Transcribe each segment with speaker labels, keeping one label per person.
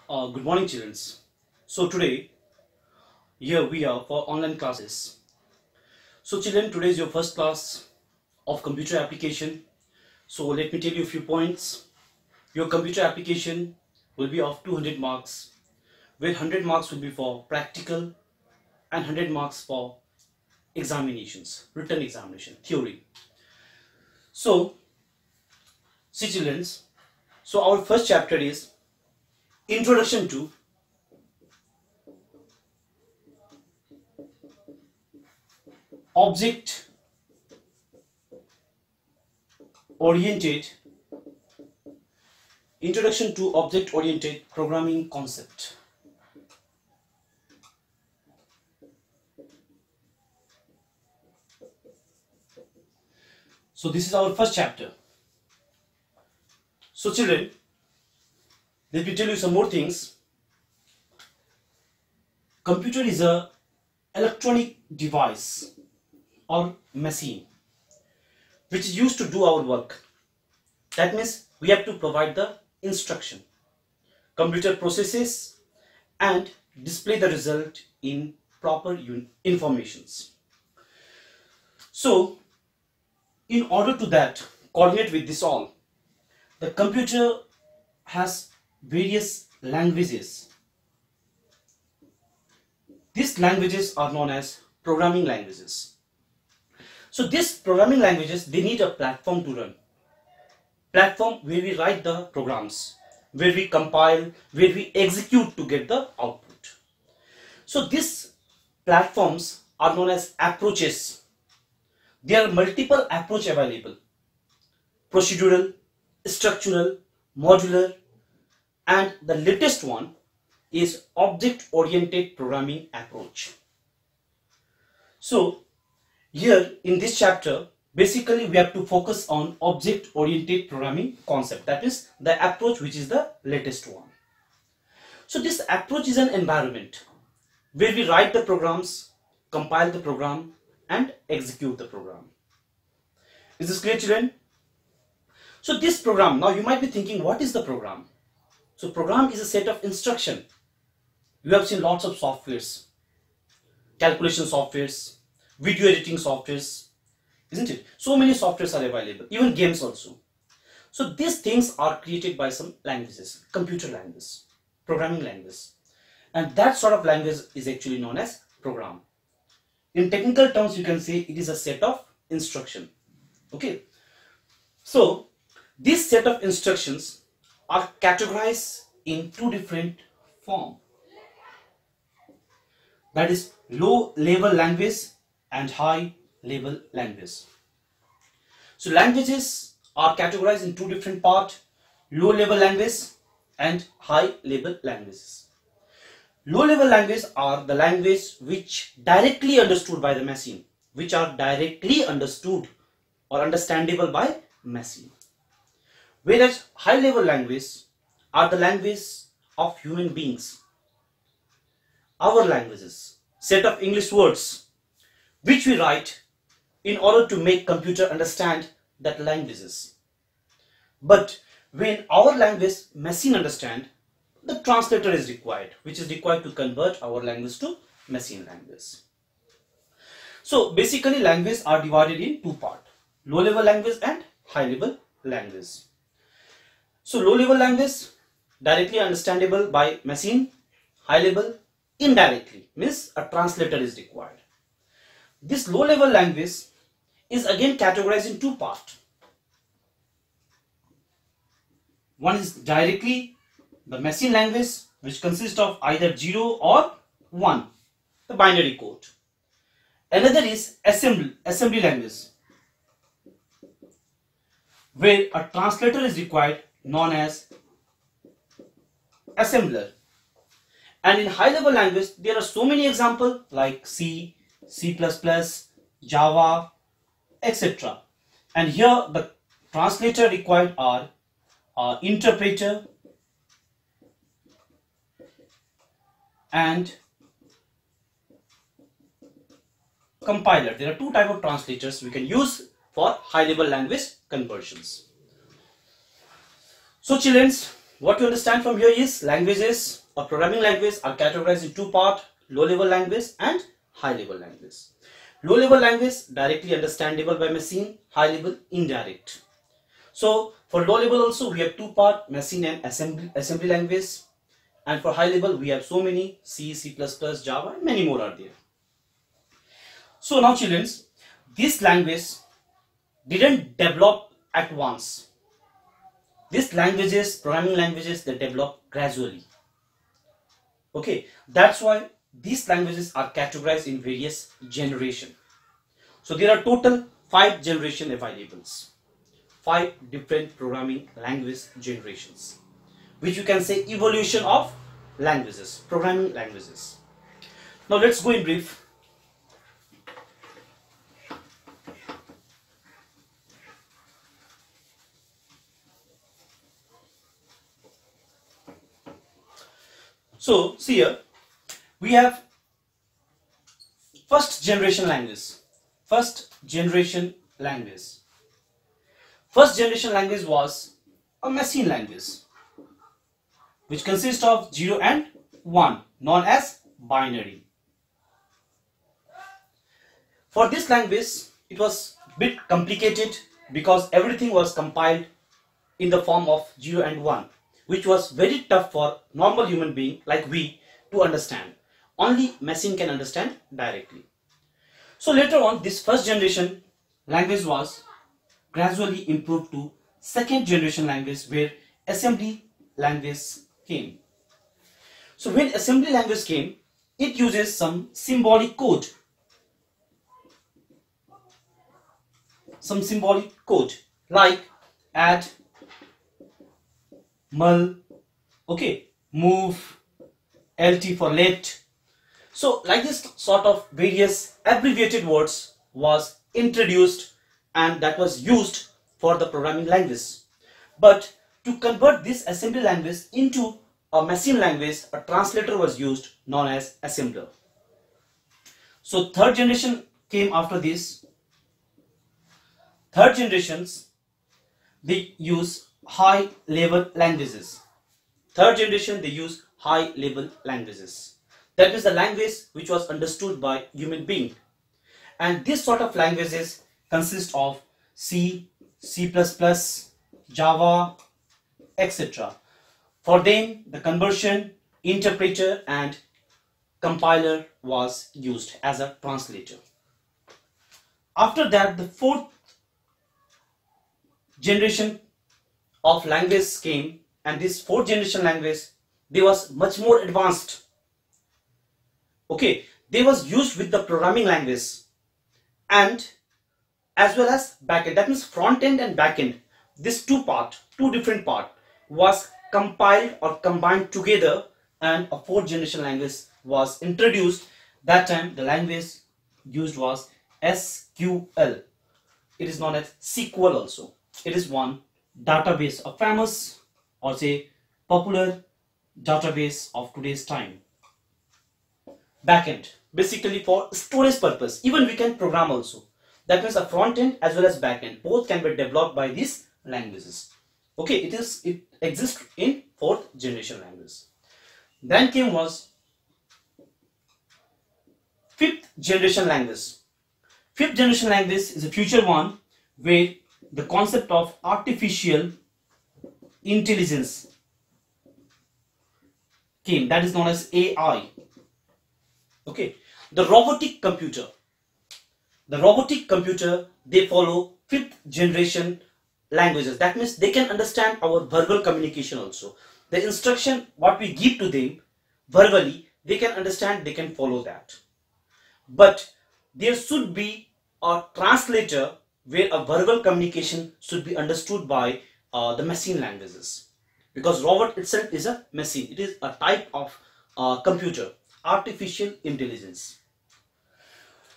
Speaker 1: Good morning, children. So today, here we are for online classes. So children, today is your first class of computer application. So let me tell you a few points. Your computer application will be of 200 marks, where 100 marks will be for practical and 100 marks for examinations, written examination, theory. So, see children, so our first chapter is Introduction to Object-Oriented Introduction to Object-Oriented Programming Concept. So this is our first chapter. So children, let me tell you some more things. Computer is a electronic device or machine which is used to do our work. That means we have to provide the instruction. Computer processes and display the result in proper informations. So in order to that coordinate with this all, the computer has various languages. These languages are known as programming languages. So these programming languages, they need a platform to run. Platform where we write the programs, where we compile, where we execute to get the output. So these platforms are known as approaches. There are multiple approaches available: procedural, structural, modular, and the latest one is object-oriented programming approach. So here in this chapter, basically we have to focus on object-oriented programming concept. That is the approach which is the latest one. So this approach is an environment where we write the programs, compile the program, and execute the program. Is this clear, children? So this program, now you might be thinking, what is the program? So program is a set of instruction. You have seen lots of softwares, calculation softwares, video editing softwares, isn't it? So many softwares are available, even games also. So these things are created by some languages, computer language, programming language, and that sort of language is actually known as program. In technical terms, you can say it is a set of instruction. Okay. So this set of instructions are categorized in two different forms. That is low level language and high level language. So languages are categorized in two different parts: low level language and high level languages. Low level language are the language which directly understood by the machine, which are directly understood or understandable by machine. Whereas high level language are the language of human beings. Our languages, set of English words which we write in order to make computer understand that languages. But when our language machine understand, the translator is required, which is required to convert our language to machine language. So basically languages are divided in two parts: low level language and high level language. So low level language directly understandable by machine, high level indirectly, means a translator is required. This low level language is again categorized in two parts. One is directly the machine language, which consists of either 0 or 1, the binary code. Another is assembly language, where a translator is required, known as assembler. And in high level language, there are so many examples like C, C++, Java, etc. And here the translator required are interpreter and compiler. There are two types of translators we can use for high level language conversions. So children, what you understand from here is languages or programming language are categorized in two parts: low level language and high level language. Low level language directly understandable by machine, high level indirect. So for low level also we have two parts: machine and assembly language, and for high level we have so many: C, C++, Java, and many more are there. So now children, this language didn't develop at once. These languages, programming languages, they develop gradually. Okay, that's why these languages are categorized in various generations. So there are total 5 generation available. 5 different programming language generations, which you can say evolution of languages, programming languages. Now let's go in brief. So see here, we have first generation language. First generation language. First generation language was a machine language, which consists of 0 and 1, known as binary. For this language, it was a bit complicated because everything was compiled in the form of 0 and 1, which was very tough for normal human being like we to understand. Only machine can understand directly. So later on, this first generation language was gradually improved to second generation language, where assembly language came. So when assembly language came, it uses some symbolic code. Some symbolic code like add, mul, okay, move, lt for let. So like this sort of various abbreviated words was introduced, and that was used for the programming language. But to convert this assembly language into a machine language, a translator was used known as assembler. So third generation came after this. Third generations, they use high level languages. Third generation, they use high level languages. That is the language which was understood by human being. And this sort of languages consist of C, C++, Java, etc. For them, the conversion, interpreter and compiler was used as a translator. After that, the fourth generation of language came, and this fourth generation language, they was much more advanced. Okay, they was used with the programming language and as well as backend. That means front end and back end. This two different part was compiled or combined together, and a fourth generation language was introduced. That time the language used was SQL. It is known as SQL also. It is one database, a famous or say popular database of today's time. Backend, basically for storage purpose. Even we can program also. That means a front end as well as back end, both can be developed by these languages. Okay, it exists in fourth generation language. Then came was fifth generation language. Fifth generation language is a future one, where the concept of artificial intelligence came. That is known as AI. Okay, the robotic computer. The robotic computer, they follow fifth generation languages. That means they can understand our verbal communication also. The instruction what we give to them verbally, they can understand, they can follow that. But there should be a translator where a verbal communication should be understood by the machine languages, because robot itself is a machine. It is a type of computer, artificial intelligence.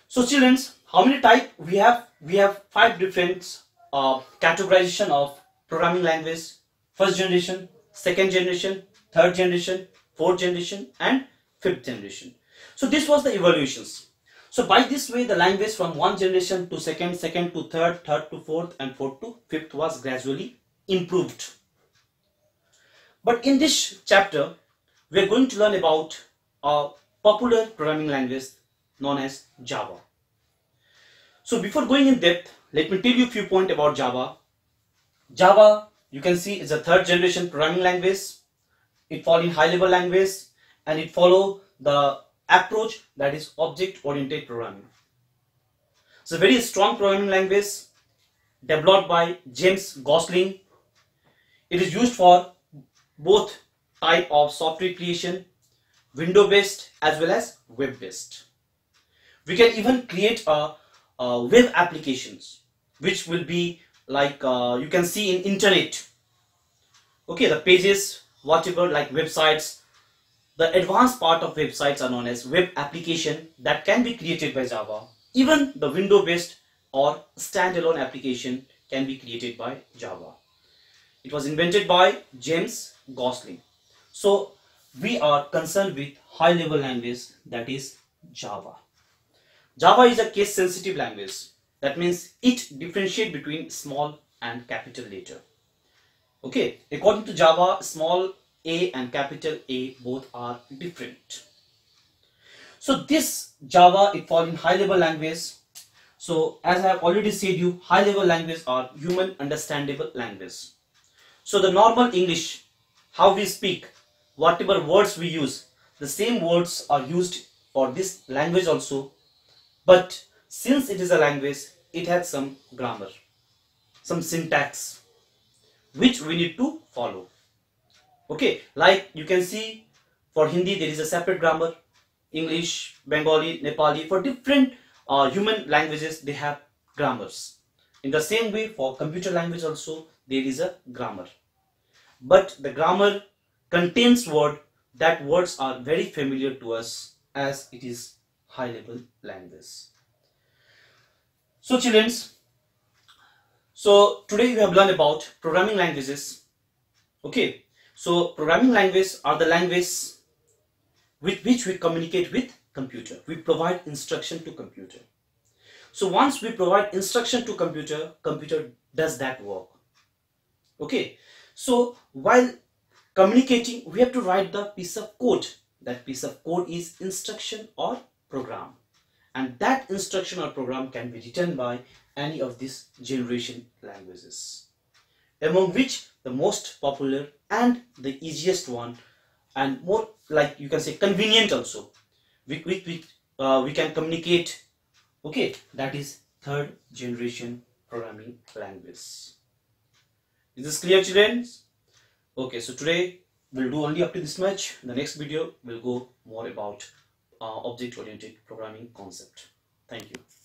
Speaker 1: So children, how many types we have? We have 5 different categorization of programming language: first generation, second generation, third generation, fourth generation and fifth generation. So this was the evolutions. So by this way, the language from one generation to second, second to third, third to fourth and fourth to fifth was gradually improved. But in this chapter, we are going to learn about a popular programming language known as Java. So before going in depth, let me tell you a few points about Java. Java, you can see, is a third generation programming language. It falls in high level language and it follows the approach that is object-oriented programming. It's a very strong programming language developed by James Gosling. It is used for both type of software creation, window-based as well as web-based. We can even create a web applications which will be like you can see in internet. Okay, the pages, whatever, like websites. The advanced part of websites are known as web application that can be created by Java. Even the window-based or standalone application can be created by Java. It was invented by James Gosling. So we are concerned with high-level language, that is Java. Java is a case-sensitive language. That means it differentiates between small and capital letter. Okay, according to Java, small a and capital A both are different. So this Java, it falls in high-level language. So as I have already said you, high-level language are human understandable language. So the normal English, how we speak, whatever words we use, the same words are used for this language also. But since it is a language, it has some grammar, some syntax, which we need to follow. Okay, like you can see for Hindi there is a separate grammar, English, Bengali, Nepali, for different human languages they have grammars. In the same way for computer language also there is a grammar. But the grammar contains that words are very familiar to us as it is high level language. So children, so today we have learned about programming languages. Okay, so programming languages are the language with which we communicate with computer. We provide instruction to computer. So once we provide instruction to computer, computer does that work. Okay, so while communicating, we have to write the piece of code. That piece of code is instruction or program. And that instruction or program can be written by any of these generation languages, among which the most popular and the easiest one and more, like you can say, convenient also, we can communicate. Okay, that is third generation programming language. Is this clear, children? Okay, so today we'll do only up to this much. The next video will go more about object-oriented programming concept. Thank you.